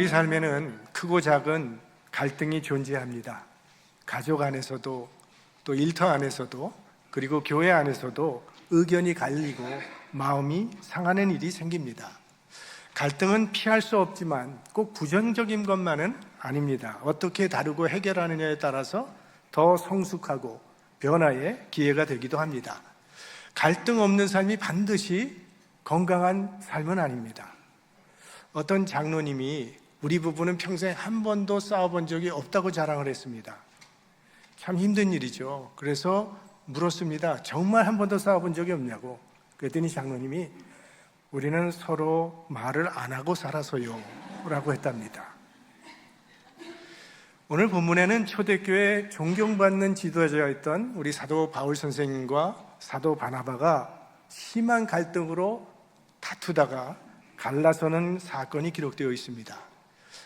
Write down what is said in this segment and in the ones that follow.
삶에는 크고 작은 갈등이 존재합니다. 가족 안에서도, 또 일터 안에서도, 그리고 교회 안에서도 의견이 갈리고 마음이 상하는 일이 생깁니다. 갈등은 피할 수 없지만 꼭 부정적인 것만은 아닙니다. 어떻게 다루고 해결하느냐에 따라서 더 성숙하고 변화의 기회가 되기도 합니다. 갈등 없는 삶이 반드시 건강한 삶은 아닙니다. 어떤 장로님이 우리 부부는 평생 한 번도 싸워본 적이 없다고 자랑을 했습니다. 참 힘든 일이죠. 그래서 물었습니다. 정말 한 번도 싸워본 적이 없냐고. 그랬더니 장로님이 우리는 서로 말을 안 하고 살아서요 라고 했답니다. 오늘 본문에는 초대교회 존경받는 지도자였던 우리 사도 바울 선생님과 사도 바나바가 심한 갈등으로 다투다가 갈라서는 사건이 기록되어 있습니다.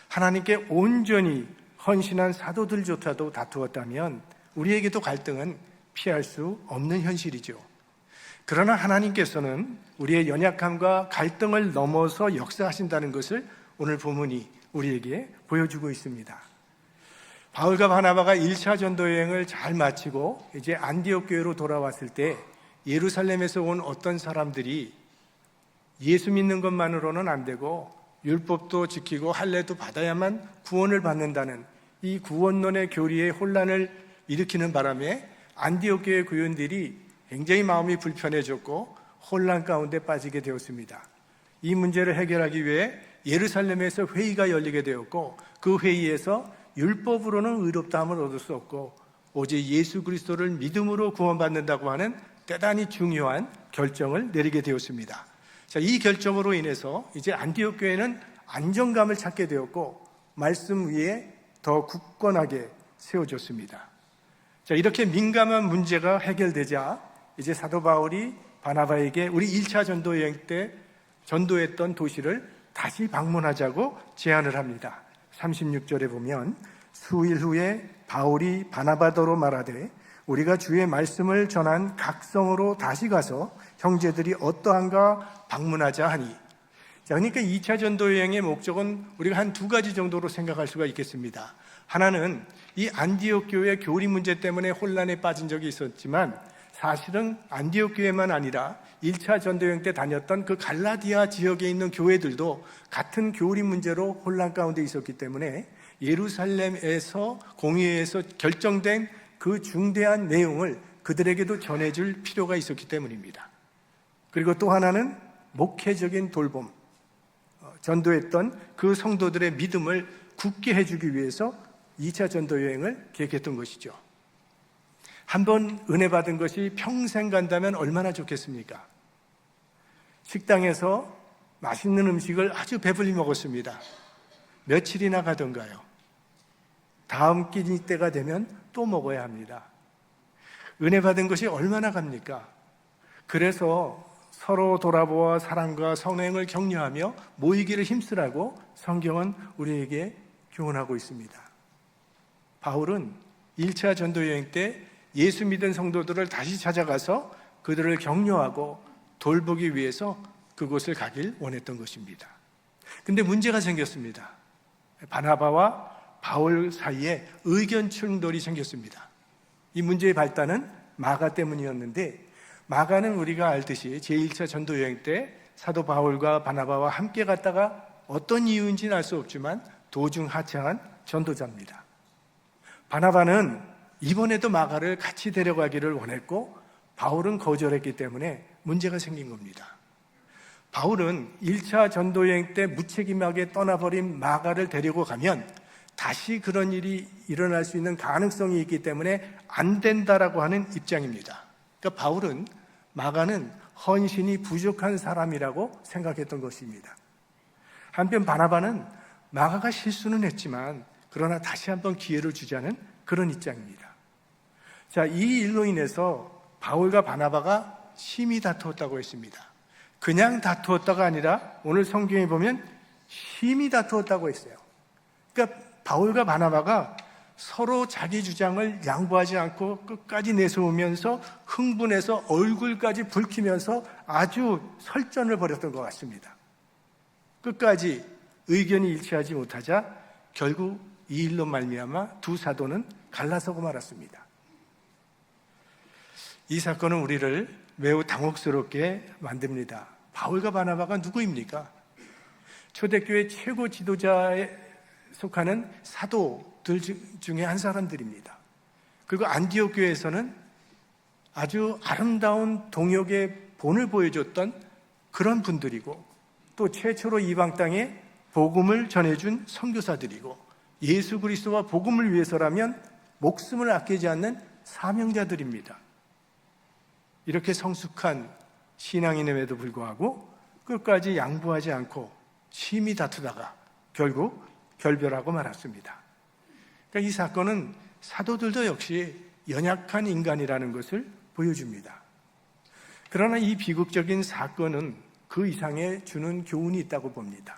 하나님께 온전히 헌신한 사도들조차도 다투었다면 우리에게도 갈등은 피할 수 없는 현실이죠. 그러나 하나님께서는 우리의 연약함과 갈등을 넘어서 역사하신다는 것을 오늘 본문이 우리에게 보여주고 있습니다. 바울과 바나바가 1차 전도 여행을 잘 마치고 이제 안디옥 교회로 돌아왔을 때 예루살렘에서 온 어떤 사람들이 예수 믿는 것만으로는 안 되고 율법도 지키고 할례도 받아야만 구원을 받는다는 이 구원론의 교리의 혼란을 일으키는 바람에 안디옥 교회 교인들이 굉장히 마음이 불편해졌고 혼란 가운데 빠지게 되었습니다. 이 문제를 해결하기 위해 예루살렘에서 회의가 열리게 되었고 그 회의에서 율법으로는 의롭다함을 얻을 수 없고 오직 예수 그리스도를 믿음으로 구원받는다고 하는 대단히 중요한 결정을 내리게 되었습니다. 자, 이 결정으로 인해서 이제 안디옥 교회는 안정감을 찾게 되었고 말씀 위에 더 굳건하게 세워졌습니다. 자, 이렇게 민감한 문제가 해결되자 이제 사도 바울이 바나바에게 우리 1차 전도 여행 때 전도했던 도시를 다시 방문하자고 제안을 합니다. 36절에 보면 수일 후에 바울이 바나바더로 말하되 우리가 주의 말씀을 전한 각 성으로 다시 가서 형제들이 어떠한가 방문하자 하니. 자, 그러니까 2차 전도 여행의 목적은 우리가 한 두 가지 정도로 생각할 수가 있겠습니다. 하나는 이 안디옥 교회 교리 문제 때문에 혼란에 빠진 적이 있었지만 사실은 안디옥 교회만 아니라 1차 전도여행 때 다녔던 그 갈라디아 지역에 있는 교회들도 같은 교리 문제로 혼란 가운데 있었기 때문에 예루살렘에서 공의회에서 결정된 그 중대한 내용을 그들에게도 전해줄 필요가 있었기 때문입니다. 그리고 또 하나는 목회적인 돌봄, 전도했던 그 성도들의 믿음을 굳게 해주기 위해서 2차 전도여행을 계획했던 것이죠. 한번 은혜 받은 것이 평생 간다면 얼마나 좋겠습니까? 식당에서 맛있는 음식을 아주 배불리 먹었습니다. 며칠이나 가던가요? 다음 끼니 때가 되면 또 먹어야 합니다. 은혜 받은 것이 얼마나 갑니까? 그래서 서로 돌아보아 사랑과 선행을 격려하며 모이기를 힘쓰라고 성경은 우리에게 교훈하고 있습니다. 바울은 1차 전도여행 때 예수 믿은 성도들을 다시 찾아가서 그들을 격려하고 돌보기 위해서 그곳을 가길 원했던 것입니다. 근데 문제가 생겼습니다. 바나바와 바울 사이에 의견 충돌이 생겼습니다. 이 문제의 발단은 마가 때문이었는데 마가는 우리가 알듯이 제1차 전도여행 때 사도 바울과 바나바와 함께 갔다가 어떤 이유인지는 알 수 없지만 도중 하차한 전도자입니다. 바나바는 이번에도 마가를 같이 데려가기를 원했고 바울은 거절했기 때문에 문제가 생긴 겁니다. 바울은 1차 전도여행 때 무책임하게 떠나버린 마가를 데리고 가면 다시 그런 일이 일어날 수 있는 가능성이 있기 때문에 안 된다라고 하는 입장입니다. 그러니까 바울은 마가는 헌신이 부족한 사람이라고 생각했던 것입니다. 한편 바나바는 마가가 실수는 했지만 그러나 다시 한번 기회를 주자는 그런 입장입니다. 자, 이 일로 인해서 바울과 바나바가 심히 다투었다고 했습니다. 그냥 다투었다가 아니라 오늘 성경에 보면 심히 다투었다고 했어요. 그러니까 바울과 바나바가 서로 자기 주장을 양보하지 않고 끝까지 내세우면서 흥분해서 얼굴까지 붉히면서 아주 설전을 벌였던 것 같습니다. 끝까지 의견이 일치하지 못하자 결국 이 일로 말미암아 두 사도는 갈라서고 말았습니다. 이 사건은 우리를 매우 당혹스럽게 만듭니다. 바울과 바나바가 누구입니까? 초대교회 최고 지도자에 속하는 사도들 중에 한 사람들입니다. 그리고 안디옥 교회에서는 아주 아름다운 동역의 본을 보여줬던 그런 분들이고, 또 최초로 이방 땅에 복음을 전해준 선교사들이고, 예수 그리스도와 복음을 위해서라면 목숨을 아끼지 않는 사명자들입니다. 이렇게 성숙한 신앙인임에도 불구하고 끝까지 양보하지 않고 심히 다투다가 결국 결별하고 말았습니다. 그러니까 이 사건은 사도들도 역시 연약한 인간이라는 것을 보여줍니다. 그러나 이 비극적인 사건은 그 이상의 주는 교훈이 있다고 봅니다.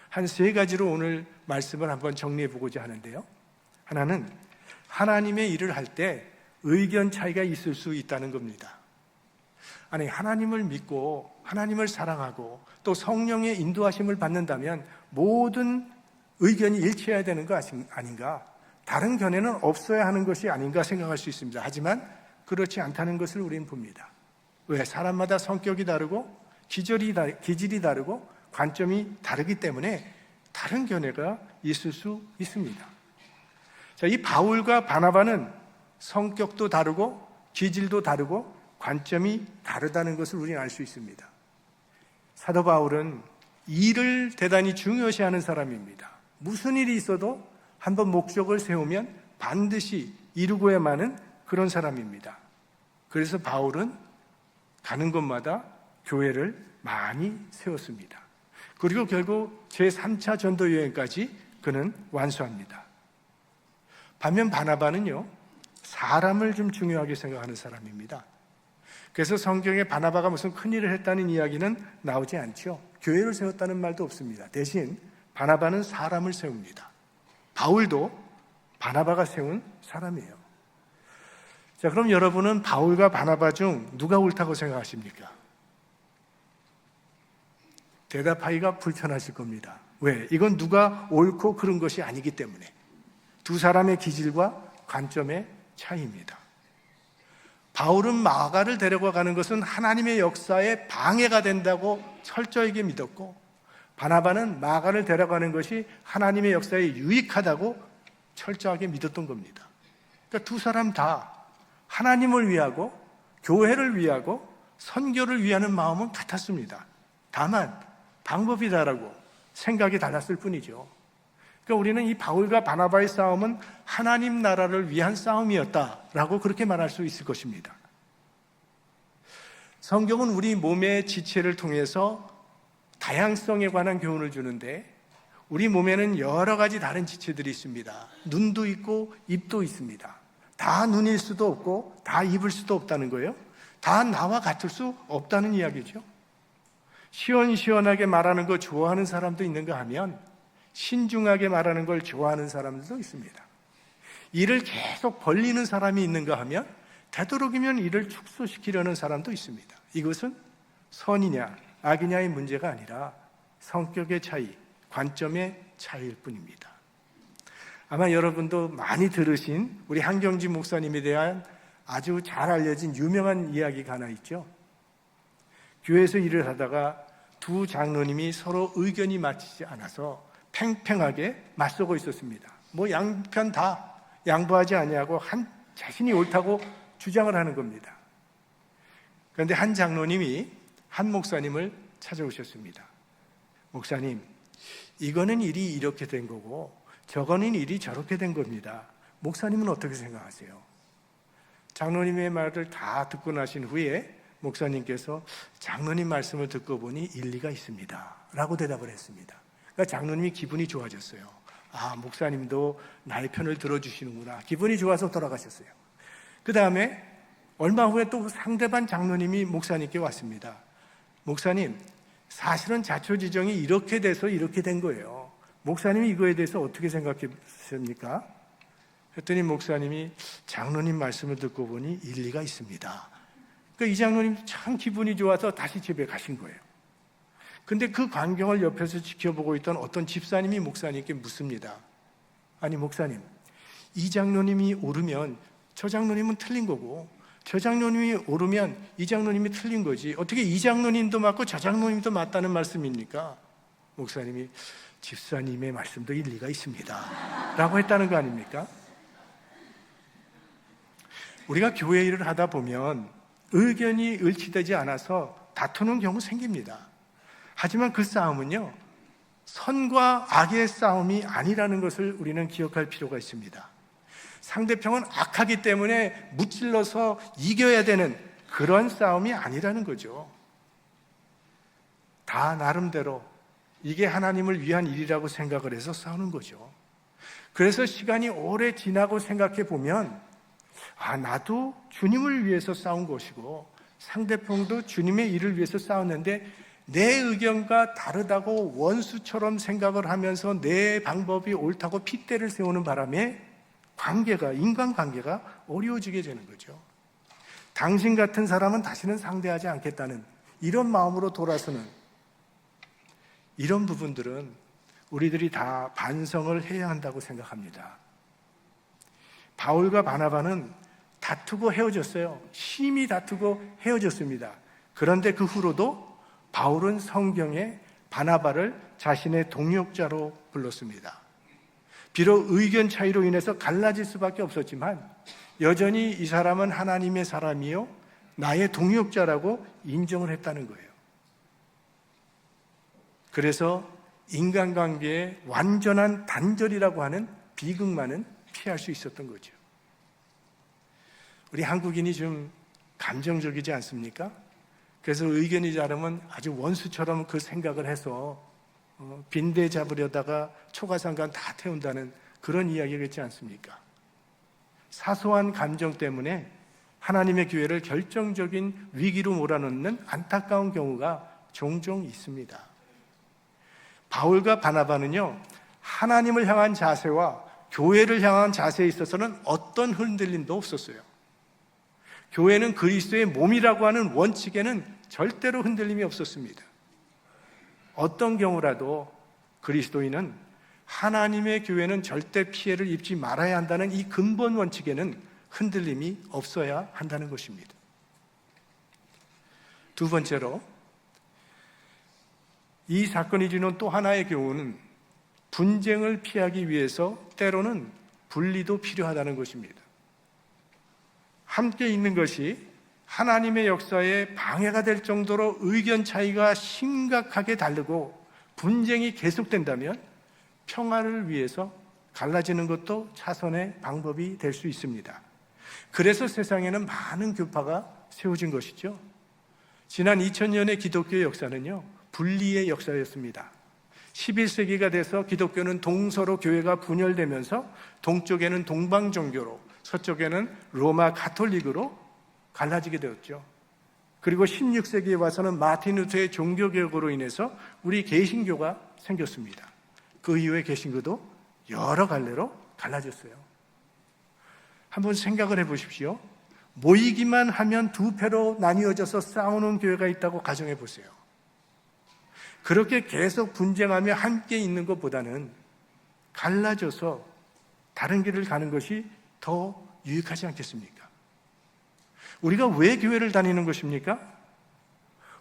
한 3가지로 오늘 말씀을 한번 정리해 보고자 하는데요. 하나는 하나님의 일을 할 때 의견 차이가 있을 수 있다는 겁니다. 아니, 하나님을 믿고 하나님을 사랑하고 또 성령의 인도하심을 받는다면 모든 의견이 일치해야 되는 거 아닌가? 다른 견해는 없어야 하는 것이 아닌가 생각할 수 있습니다. 하지만 그렇지 않다는 것을 우리는 봅니다. 왜? 사람마다 성격이 다르고 기질이 다르고 관점이 다르기 때문에 다른 견해가 있을 수 있습니다. 자, 이 바울과 바나바는 성격도 다르고 기질도 다르고 관점이 다르다는 것을 우리는 알 수 있습니다. 사도 바울은 일을 대단히 중요시하는 사람입니다. 무슨 일이 있어도 한번 목적을 세우면 반드시 이루고야만 하는 그런 사람입니다. 그래서 바울은 가는 곳마다 교회를 많이 세웠습니다. 그리고 결국 제3차 전도 여행까지 그는 완수합니다. 반면 바나바는요, 사람을 좀 중요하게 생각하는 사람입니다. 그래서 성경에 바나바가 무슨 큰일을 했다는 이야기는 나오지 않죠. 교회를 세웠다는 말도 없습니다. 대신 바나바는 사람을 세웁니다. 바울도 바나바가 세운 사람이에요. 자, 그럼 여러분은 바울과 바나바 중 누가 옳다고 생각하십니까? 대답하기가 불편하실 겁니다. 왜? 이건 누가 옳고 그른 것이 아니기 때문에. 두 사람의 기질과 관점의 차이입니다. 바울은 마가를 데려가는 것은 하나님의 역사에 방해가 된다고 철저하게 믿었고, 바나바는 마가를 데려가는 것이 하나님의 역사에 유익하다고 철저하게 믿었던 겁니다. 그러니까 두 사람 다 하나님을 위하고 교회를 위하고 선교를 위하는 마음은 같았습니다. 다만 방법이 다르고 생각이 달랐을 뿐이죠. 그러니까 우리는 이 바울과 바나바의 싸움은 하나님 나라를 위한 싸움이었다라고 그렇게 말할 수 있을 것입니다. 성경은 우리 몸의 지체를 통해서 다양성에 관한 교훈을 주는데, 우리 몸에는 여러 가지 다른 지체들이 있습니다. 눈도 있고 입도 있습니다. 다 눈일 수도 없고 다 입을 수도 없다는 거예요. 다 나와 같을 수 없다는 이야기죠. 시원시원하게 말하는 거 좋아하는 사람도 있는가 하면 신중하게 말하는 걸 좋아하는 사람들도 있습니다. 일을 계속 벌리는 사람이 있는가 하면 되도록이면 일을 축소시키려는 사람도 있습니다. 이것은 선이냐 악이냐의 문제가 아니라 성격의 차이, 관점의 차이일 뿐입니다. 아마 여러분도 많이 들으신 우리 한경진 목사님에 대한 아주 잘 알려진 유명한 이야기가 하나 있죠. 교회에서 일을 하다가 두 장로님이 서로 의견이 맞지 않아서 팽팽하게 맞서고 있었습니다. 뭐 양편 다 양보하지 아니하고 자신이 옳다고 주장을 하는 겁니다. 그런데 한 장로님이 한 목사님을 찾아오셨습니다. 목사님, 이거는 일이 이렇게 된 거고 저거는 일이 저렇게 된 겁니다. 목사님은 어떻게 생각하세요? 장로님의 말을 다 듣고 나신 후에 목사님께서 장로님 말씀을 듣고 보니 일리가 있습니다 라고 대답을 했습니다. 그러니까 장로님이 기분이 좋아졌어요. 아, 목사님도 나의 편을 들어주시는구나. 기분이 좋아서 돌아가셨어요. 그 다음에 얼마 후에 또 상대방 장로님이 목사님께 왔습니다. 목사님, 사실은 자초지정이 이렇게 돼서 이렇게 된 거예요. 목사님이 이거에 대해서 어떻게 생각하십니까? 했더니 목사님이 장로님 말씀을 듣고 보니 일리가 있습니다. 그러니까 이 장로님 참 기분이 좋아서 다시 집에 가신 거예요. 근데 그 광경을 옆에서 지켜보고 있던 어떤 집사님이 목사님께 묻습니다. 아니 목사님, 이 장로님이 오르면 저 장로님은 틀린 거고 저 장로님이 오르면 이 장로님이 틀린 거지 어떻게 이 장로님도 맞고 저 장로님도 맞다는 말씀입니까? 목사님이 집사님의 말씀도 일리가 있습니다 라고 했다는 거 아닙니까? 우리가 교회 일을 하다 보면 의견이 일치되지 않아서 다투는 경우 생깁니다. 하지만 그 싸움은요, 선과 악의 싸움이 아니라는 것을 우리는 기억할 필요가 있습니다. 상대편은 악하기 때문에 무찔러서 이겨야 되는 그런 싸움이 아니라는 거죠. 다 나름대로 이게 하나님을 위한 일이라고 생각을 해서 싸우는 거죠. 그래서 시간이 오래 지나고 생각해 보면 나도 주님을 위해서 싸운 것이고 상대편도 주님의 일을 위해서 싸웠는데 내 의견과 다르다고 원수처럼 생각을 하면서 내 방법이 옳다고 핏대를 세우는 바람에 인간관계가 어려워지게 되는 거죠. 당신 같은 사람은 다시는 상대하지 않겠다는 이런 마음으로 돌아서는 이런 부분들은 우리들이 다 반성을 해야 한다고 생각합니다. 바울과 바나바는 다투고 헤어졌어요. 심히 다투고 헤어졌습니다. 그런데 그 후로도 바울은 성경에 바나바를 자신의 동역자로 불렀습니다. 비록 의견 차이로 인해서 갈라질 수밖에 없었지만 여전히 이 사람은 하나님의 사람이요 나의 동역자라고 인정을 했다는 거예요. 그래서 인간관계의 완전한 단절이라고 하는 비극만은 피할 수 있었던 거죠. 우리 한국인이 좀 감정적이지 않습니까? 그래서 의견이 다르면 아주 원수처럼 그 생각을 해서 빈대 잡으려다가 초가상간 다 태운다는 그런 이야기겠지 않습니까? 사소한 감정 때문에 하나님의 교회를 결정적인 위기로 몰아넣는 안타까운 경우가 종종 있습니다. 바울과 바나바는요, 하나님을 향한 자세와 교회를 향한 자세에 있어서는 어떤 흔들림도 없었어요. 교회는 그리스도의 몸이라고 하는 원칙에는 절대로 흔들림이 없었습니다. 어떤 경우라도 그리스도인은 하나님의 교회는 절대 피해를 입지 말아야 한다는 이 근본 원칙에는 흔들림이 없어야 한다는 것입니다. 두 번째로, 이 사건이 주는 또 하나의 교훈은 분쟁을 피하기 위해서 때로는 분리도 필요하다는 것입니다. 함께 있는 것이 하나님의 역사에 방해가 될 정도로 의견 차이가 심각하게 다르고 분쟁이 계속된다면 평화를 위해서 갈라지는 것도 차선의 방법이 될 수 있습니다. 그래서 세상에는 많은 교파가 세워진 것이죠. 지난 2000년의 기독교의 역사는요, 분리의 역사였습니다. 11세기가 돼서 기독교는 동서로 교회가 분열되면서 동쪽에는 동방 종교로, 서쪽에는 로마 가톨릭으로 갈라지게 되었죠. 그리고 16세기에 와서는 마틴 루터의 종교개혁으로 인해서 우리 개신교가 생겼습니다. 그 이후에 개신교도 여러 갈래로 갈라졌어요. 한번 생각을 해보십시오. 모이기만 하면 두 패로 나뉘어져서 싸우는 교회가 있다고 가정해 보세요. 그렇게 계속 분쟁하며 함께 있는 것보다는 갈라져서 다른 길을 가는 것이 더 유익하지 않겠습니까? 우리가 왜 교회를 다니는 것입니까?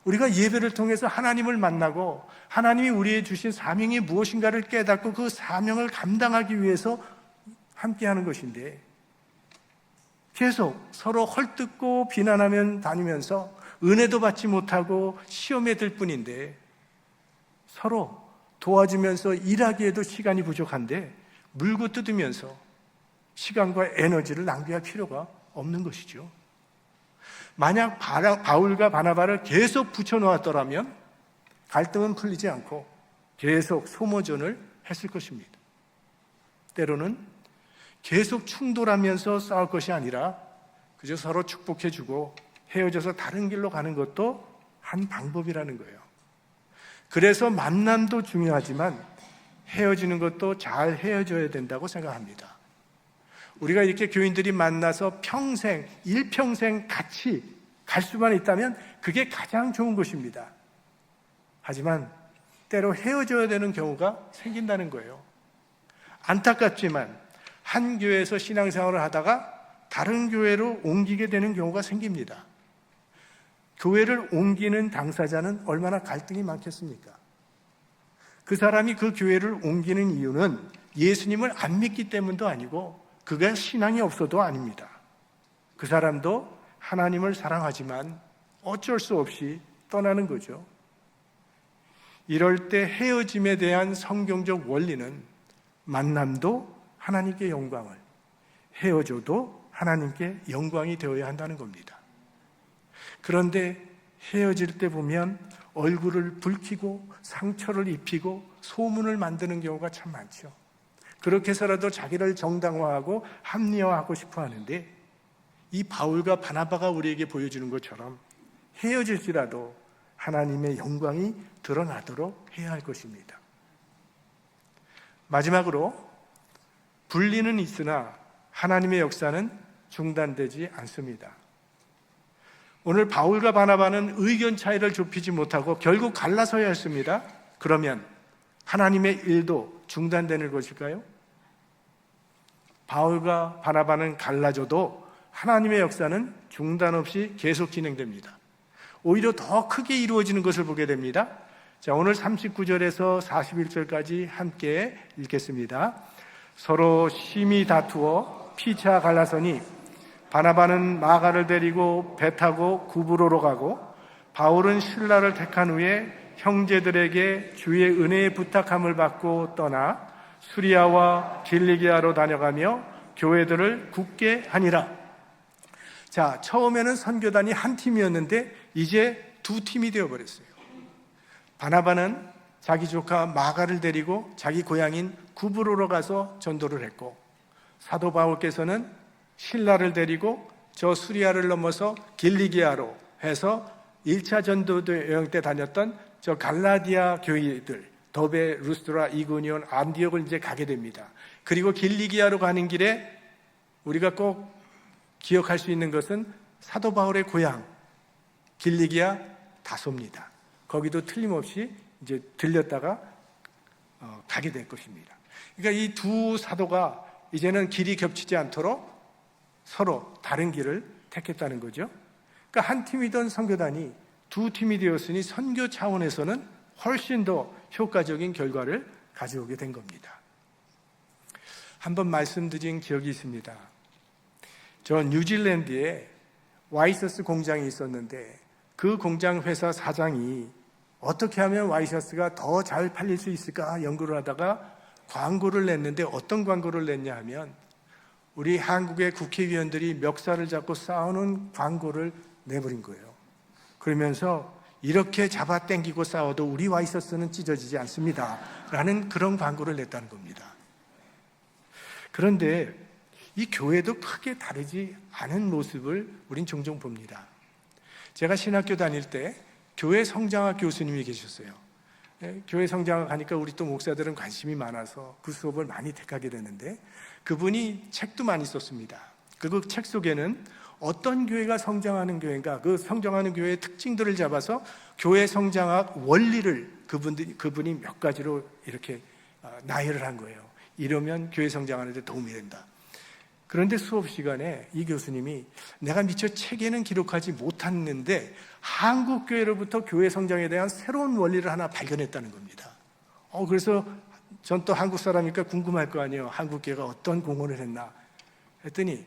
우리가 예배를 통해서 하나님을 만나고 하나님이 우리에게 주신 사명이 무엇인가를 깨닫고 그 사명을 감당하기 위해서 함께하는 것인데 계속 서로 헐뜯고 비난하면 다니면서 은혜도 받지 못하고 시험에 들 뿐인데 서로 도와주면서 일하기에도 시간이 부족한데 물고 뜯으면서 시간과 에너지를 낭비할 필요가 없는 것이죠. 만약 바울과 바나바를 계속 붙여놓았더라면 갈등은 풀리지 않고 계속 소모전을 했을 것입니다. 때로는 계속 충돌하면서 싸울 것이 아니라 그저 서로 축복해주고 헤어져서 다른 길로 가는 것도 한 방법이라는 거예요. 그래서 만남도 중요하지만 헤어지는 것도 잘 헤어져야 된다고 생각합니다. 우리가 이렇게 교인들이 만나서 평생, 일평생 같이 갈 수만 있다면 그게 가장 좋은 것입니다. 하지만 때로 헤어져야 되는 경우가 생긴다는 거예요. 안타깝지만 한 교회에서 신앙생활을 하다가 다른 교회로 옮기게 되는 경우가 생깁니다. 교회를 옮기는 당사자는 얼마나 갈등이 많겠습니까? 그 사람이 그 교회를 옮기는 이유는 예수님을 안 믿기 때문도 아니고 그가 신앙이 없어도 아닙니다. 그 사람도 하나님을 사랑하지만 어쩔 수 없이 떠나는 거죠. 이럴 때 헤어짐에 대한 성경적 원리는 만남도 하나님께 영광을, 헤어져도 하나님께 영광이 되어야 한다는 겁니다. 그런데 헤어질 때 보면 얼굴을 붉히고 상처를 입히고 소문을 만드는 경우가 참 많죠. 그렇게 해서라도 자기를 정당화하고 합리화하고 싶어 하는데, 이 바울과 바나바가 우리에게 보여주는 것처럼 헤어질지라도 하나님의 영광이 드러나도록 해야 할 것입니다. 마지막으로, 분리는 있으나 하나님의 역사는 중단되지 않습니다. 오늘 바울과 바나바는 의견 차이를 좁히지 못하고 결국 갈라서야 했습니다. 그러면 하나님의 일도 중단되는 것일까요? 바울과 바나바는 갈라져도 하나님의 역사는 중단 없이 계속 진행됩니다. 오히려 더 크게 이루어지는 것을 보게 됩니다. 자, 오늘 39절에서 41절까지 함께 읽겠습니다. 서로 심히 다투어 피차 갈라서니 바나바는 마가를 데리고 배 타고 구브로로 가고 바울은 실라를 택한 후에 형제들에게 주의 은혜의 부탁함을 받고 떠나 수리아와 길리기아로 다녀가며 교회들을 굳게 하니라. 자, 처음에는 선교단이 한 팀이었는데 이제 두 팀이 되어버렸어요. 바나바는 자기 조카 마가를 데리고 자기 고향인 구브로로 가서 전도를 했고, 사도 바울께서는 실라를 데리고 저 수리아를 넘어서 길리기아로 해서 1차 전도 여행 때 다녔던 저 갈라디아 교회들, 더베, 루스드라, 이고니온, 안디옥을 이제 가게 됩니다. 그리고 길리기아로 가는 길에 우리가 꼭 기억할 수 있는 것은 사도 바울의 고향 길리기아 다소입니다. 거기도 틀림없이 이제 들렸다가 가게 될 것입니다. 그러니까 이 두 사도가 이제는 길이 겹치지 않도록 서로 다른 길을 택했다는 거죠. 그러니까 한 팀이던 선교단이 두 팀이 되었으니 선교 차원에서는 훨씬 더 효과적인 결과를 가져오게 된 겁니다. 한번 말씀드린 기억이 있습니다. 저 뉴질랜드에 와이셔츠 공장이 있었는데 그 공장 회사 사장이 어떻게 하면 와이셔츠가 더 잘 팔릴 수 있을까 연구를 하다가 광고를 냈는데, 어떤 광고를 냈냐 하면 우리 한국의 국회의원들이 멱살을 잡고 싸우는 광고를 내버린 거예요. 그러면서 이렇게 잡아당기고 싸워도 우리 와이셔츠는 찢어지지 않습니다 라는 그런 광고를 냈다는 겁니다. 그런데 이 교회도 크게 다르지 않은 모습을 우린 종종 봅니다. 제가 신학교 다닐 때 교회 성장학 교수님이 계셨어요. 교회 성장학 하니까 우리 또 목사들은 관심이 많아서 그 수업을 많이 택하게 되는데, 그분이 책도 많이 썼습니다. 그 책 속에는 어떤 교회가 성장하는 교회인가, 그 성장하는 교회의 특징들을 잡아서 교회 성장학 원리를 그분이 몇 가지로 이렇게 나열을 한 거예요. 이러면 교회 성장하는 데 도움이 된다. 그런데 수업 시간에 이 교수님이 내가 미처 책에는 기록하지 못했는데 한국 교회로부터 교회 성장에 대한 새로운 원리를 하나 발견했다는 겁니다. 그래서 전 또 한국 사람이니까 궁금할 거 아니에요. 한국 교회가 어떤 공헌을 했나 했더니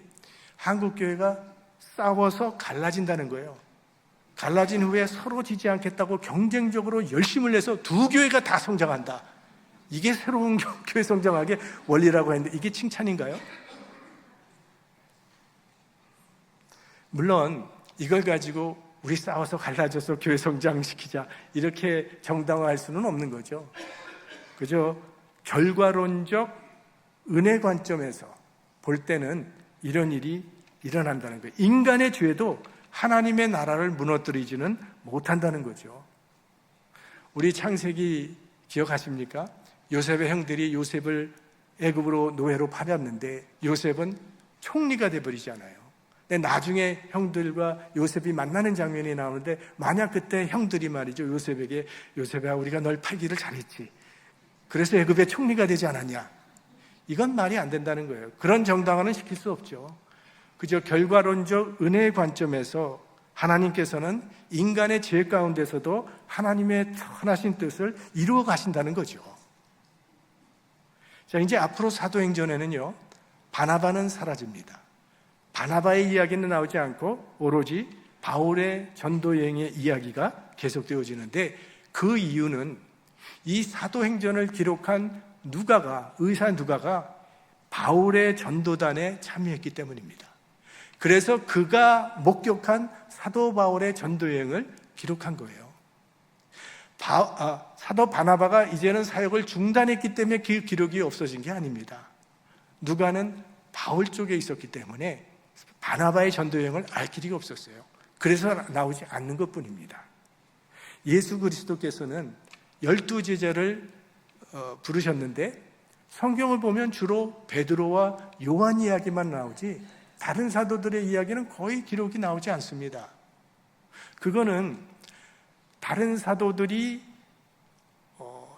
한국 교회가 싸워서 갈라진다는 거예요. 갈라진 후에 서로 지지 않겠다고 경쟁적으로 열심을 내서 두 교회가 다 성장한다. 이게 새로운 교회 성장학의 원리라고 했는데, 이게 칭찬인가요? 물론 이걸 가지고 우리 싸워서 갈라져서 교회 성장시키자 이렇게 정당화할 수는 없는 거죠. 그저 결과론적 은혜 관점에서 볼 때는 이런 일이 일어난다는 거예요. 인간의 죄도 하나님의 나라를 무너뜨리지는 못한다는 거죠. 우리 창세기 기억하십니까? 요셉의 형들이 요셉을 애굽으로 노예로 팔았는데 요셉은 총리가 돼버리잖아요. 근데 나중에 형들과 요셉이 만나는 장면이 나오는데, 만약 그때 형들이 말이죠, 요셉에게, 요셉아, 우리가 널 팔기를 잘했지, 그래서 애굽의 총리가 되지 않았냐, 이건 말이 안 된다는 거예요. 그런 정당화는 시킬 수 없죠. 그저 결과론적 은혜의 관점에서 하나님께서는 인간의 죄 가운데서도 하나님의 선하신 뜻을 이루어 가신다는 거죠. 자, 이제 앞으로 사도행전에는요, 바나바는 사라집니다. 바나바의 이야기는 나오지 않고 오로지 바울의 전도 여행의 이야기가 계속되어지는데, 그 이유는 이 사도행전을 기록한 의사 누가가 바울의 전도단에 참여했기 때문입니다. 그래서 그가 목격한 사도 바울의 전도 여행을 기록한 거예요. 사도 바나바가 이제는 사역을 중단했기 때문에 그 기록이 없어진 게 아닙니다. 누가는 바울 쪽에 있었기 때문에 바나바의 전도 여행을 알 길이가 없었어요. 그래서 나오지 않는 것뿐입니다. 예수 그리스도께서는 12제자를 부르셨는데, 성경을 보면 주로 베드로와 요한 이야기만 나오지 다른 사도들의 이야기는 거의 기록이 나오지 않습니다. 그거는 다른 사도들이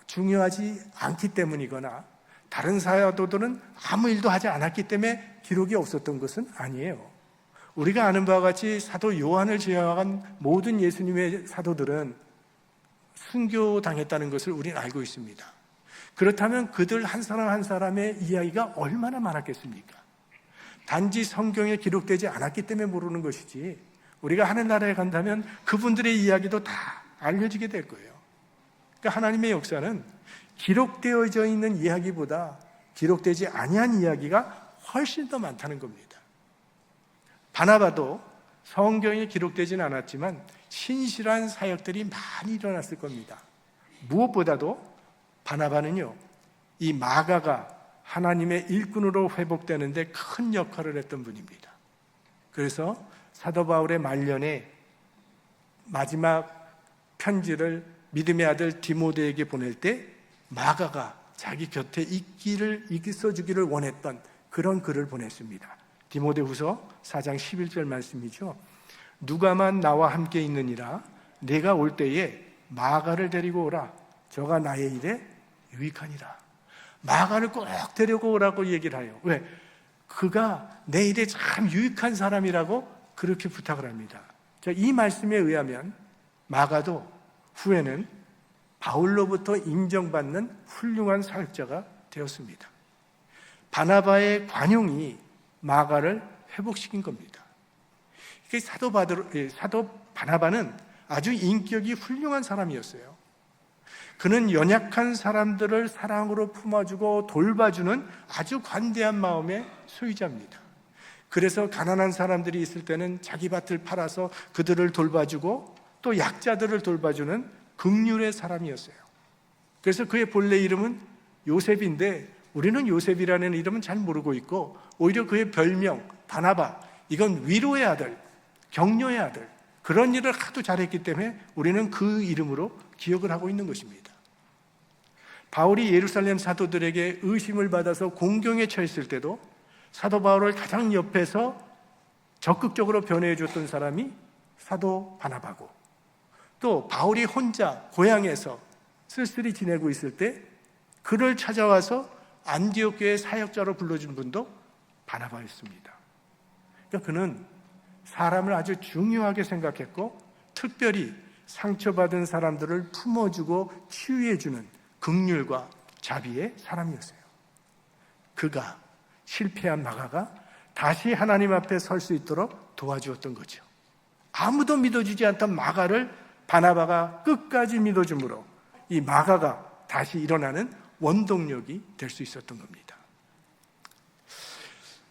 중요하지 않기 때문이거나 다른 사도들은 아무 일도 하지 않았기 때문에 기록이 없었던 것은 아니에요. 우리가 아는 바와 같이 사도 요한을 제외한 모든 예수님의 사도들은 순교당했다는 것을 우리는 알고 있습니다. 그렇다면 그들 한 사람 한 사람의 이야기가 얼마나 많았겠습니까? 단지 성경에 기록되지 않았기 때문에 모르는 것이지, 우리가 하늘나라에 간다면 그분들의 이야기도 다 알려지게 될 거예요. 그러니까 하나님의 역사는 기록되어져 있는 이야기보다 기록되지 아니한 이야기가 훨씬 더 많다는 겁니다. 바나바도 성경에 기록되지는 않았지만 신실한 사역들이 많이 일어났을 겁니다. 무엇보다도 바나바는요, 이 마가가 하나님의 일꾼으로 회복되는데 큰 역할을 했던 분입니다. 그래서 사도 바울의 말년에 마지막 편지를 믿음의 아들 디모데에게 보낼 때 마가가 자기 곁에 있어주기를 원했던 그런 글을 보냈습니다. 디모데후서 4장 11절 말씀이죠. 누가만 나와 함께 있느니라. 내가 올 때에 마가를 데리고 오라. 저가 나의 일에 유익하니라. 마가를 꼭 데리고 오라고 얘기를 해요. 왜? 그가 내 일에 참 유익한 사람이라고 그렇게 부탁을 합니다. 자, 이 말씀에 의하면 마가도 후에는 바울로부터 인정받는 훌륭한 사역자가 되었습니다. 바나바의 관용이 마가를 회복시킨 겁니다. 사도 바나바는 아주 인격이 훌륭한 사람이었어요. 그는 연약한 사람들을 사랑으로 품어주고 돌봐주는 아주 관대한 마음의 소유자입니다. 그래서 가난한 사람들이 있을 때는 자기 밭을 팔아서 그들을 돌봐주고 또 약자들을 돌봐주는 긍휼의 사람이었어요. 그래서 그의 본래 이름은 요셉인데 우리는 요셉이라는 이름은 잘 모르고 있고, 오히려 그의 별명 바나바, 이건 위로의 아들, 격려의 아들, 그런 일을 하도 잘했기 때문에 우리는 그 이름으로 기억을 하고 있는 것입니다. 바울이 예루살렘 사도들에게 의심을 받아서 공경에 처했을 때도 사도 바울을 가장 옆에서 적극적으로 변호해 줬던 사람이 사도 바나바고, 또 바울이 혼자 고향에서 쓸쓸히 지내고 있을 때 그를 찾아와서 안디옥 교회 사역자로 불러준 분도 바나바였습니다. 그러니까 그는 사람을 아주 중요하게 생각했고, 특별히 상처받은 사람들을 품어주고 치유해주는 긍휼과 자비의 사람이었어요. 그가 실패한 마가가 다시 하나님 앞에 설 수 있도록 도와주었던 거죠. 아무도 믿어주지 않던 마가를 바나바가 끝까지 믿어줌으로 이 마가가 다시 일어나는 원동력이 될 수 있었던 겁니다.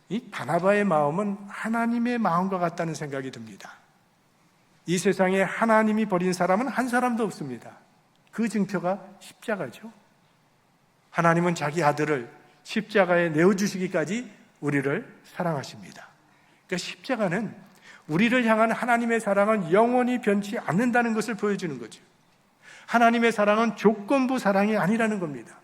이 바나바의 마음은 하나님의 마음과 같다는 생각이 듭니다. 이 세상에 하나님이 버린 사람은 한 사람도 없습니다. 그 증표가 십자가죠. 하나님은 자기 아들을 십자가에 내어주시기까지 우리를 사랑하십니다. 그러니까 십자가는 우리를 향한 하나님의 사랑은 영원히 변치 않는다는 것을 보여주는 거죠. 하나님의 사랑은 조건부 사랑이 아니라는 겁니다.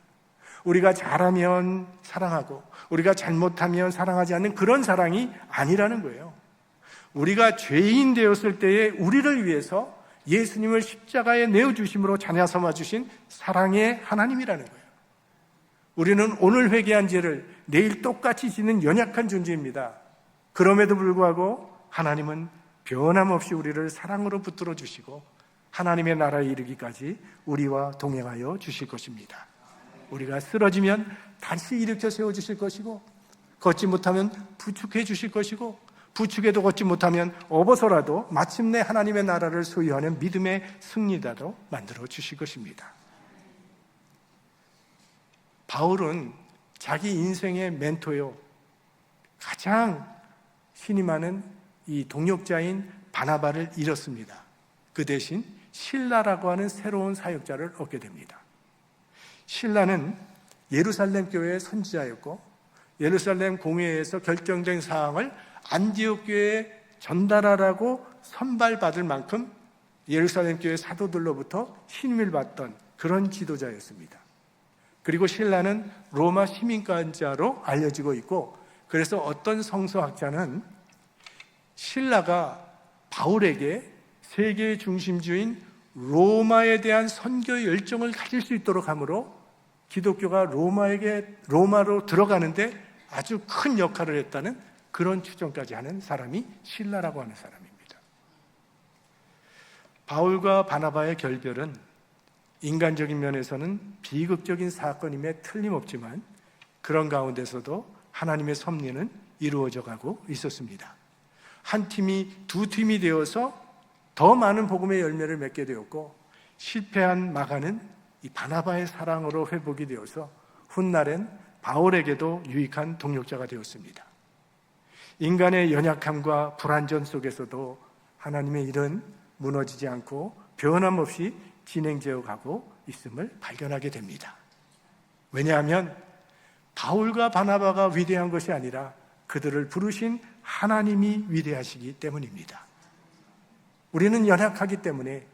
우리가 잘하면 사랑하고 우리가 잘못하면 사랑하지 않는 그런 사랑이 아니라는 거예요. 우리가 죄인 되었을 때에 우리를 위해서 예수님을 십자가에 내어주심으로 자녀 삼아 주신 사랑의 하나님이라는 거예요. 우리는 오늘 회개한 죄를 내일 똑같이 지는 연약한 존재입니다. 그럼에도 불구하고 하나님은 변함없이 우리를 사랑으로 붙들어 주시고 하나님의 나라에 이르기까지 우리와 동행하여 주실 것입니다. 우리가 쓰러지면 다시 일으켜 세워주실 것이고, 걷지 못하면 부축해 주실 것이고, 부축해도 걷지 못하면 업어서라도 마침내 하나님의 나라를 소유하는 믿음의 승리자도 만들어 주실 것입니다. 바울은 자기 인생의 멘토요, 가장 신이 많은 이 동역자인 바나바를 잃었습니다. 그 대신 실라라고 하는 새로운 사역자를 얻게 됩니다. 실라는 예루살렘 교회의 선지자였고, 예루살렘 공회에서 결정된 사항을 안디옥 교회에 전달하라고 선발받을 만큼 예루살렘 교회 사도들로부터 신임을 받던 그런 지도자였습니다. 그리고 실라는 로마 시민권자로 알려지고 있고, 그래서 어떤 성서학자는 실라가 바울에게 세계의 중심주인 로마에 대한 선교 열정을 가질 수 있도록 함으로 기독교가 로마로 들어가는데 아주 큰 역할을 했다는 그런 추정까지 하는 사람이 실라라고 하는 사람입니다. 바울과 바나바의 결별은 인간적인 면에서는 비극적인 사건임에 틀림없지만 그런 가운데서도 하나님의 섭리는 이루어져 가고 있었습니다. 한 팀이 두 팀이 되어서 더 많은 복음의 열매를 맺게 되었고, 실패한 마가는 이 바나바의 사랑으로 회복이 되어서 훗날엔 바울에게도 유익한 동역자가 되었습니다. 인간의 연약함과 불완전 속에서도 하나님의 일은 무너지지 않고 변함없이 진행되어 가고 있음을 발견하게 됩니다. 왜냐하면 바울과 바나바가 위대한 것이 아니라 그들을 부르신 하나님이 위대하시기 때문입니다. 우리는 연약하기 때문에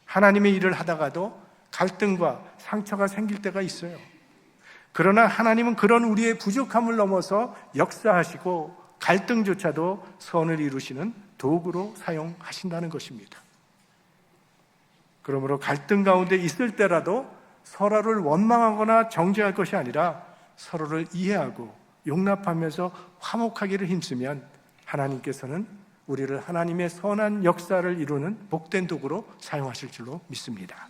하나님의 일을 하다가도 갈등과 상처가 생길 때가 있어요. 그러나 하나님은 그런 우리의 부족함을 넘어서 역사하시고 갈등조차도 선을 이루시는 도구로 사용하신다는 것입니다. 그러므로 갈등 가운데 있을 때라도 서로를 원망하거나 정죄할 것이 아니라 서로를 이해하고 용납하면서 화목하기를 힘쓰면 하나님께서는 우리를 하나님의 선한 역사를 이루는 복된 도구로 사용하실 줄로 믿습니다.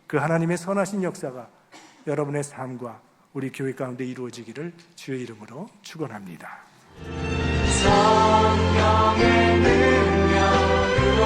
그 하나님의 선하신 역사가 여러분의 삶과 우리 교회 가운데 이루어지기를 주의 이름으로 축원합니다. 성령의 능력으로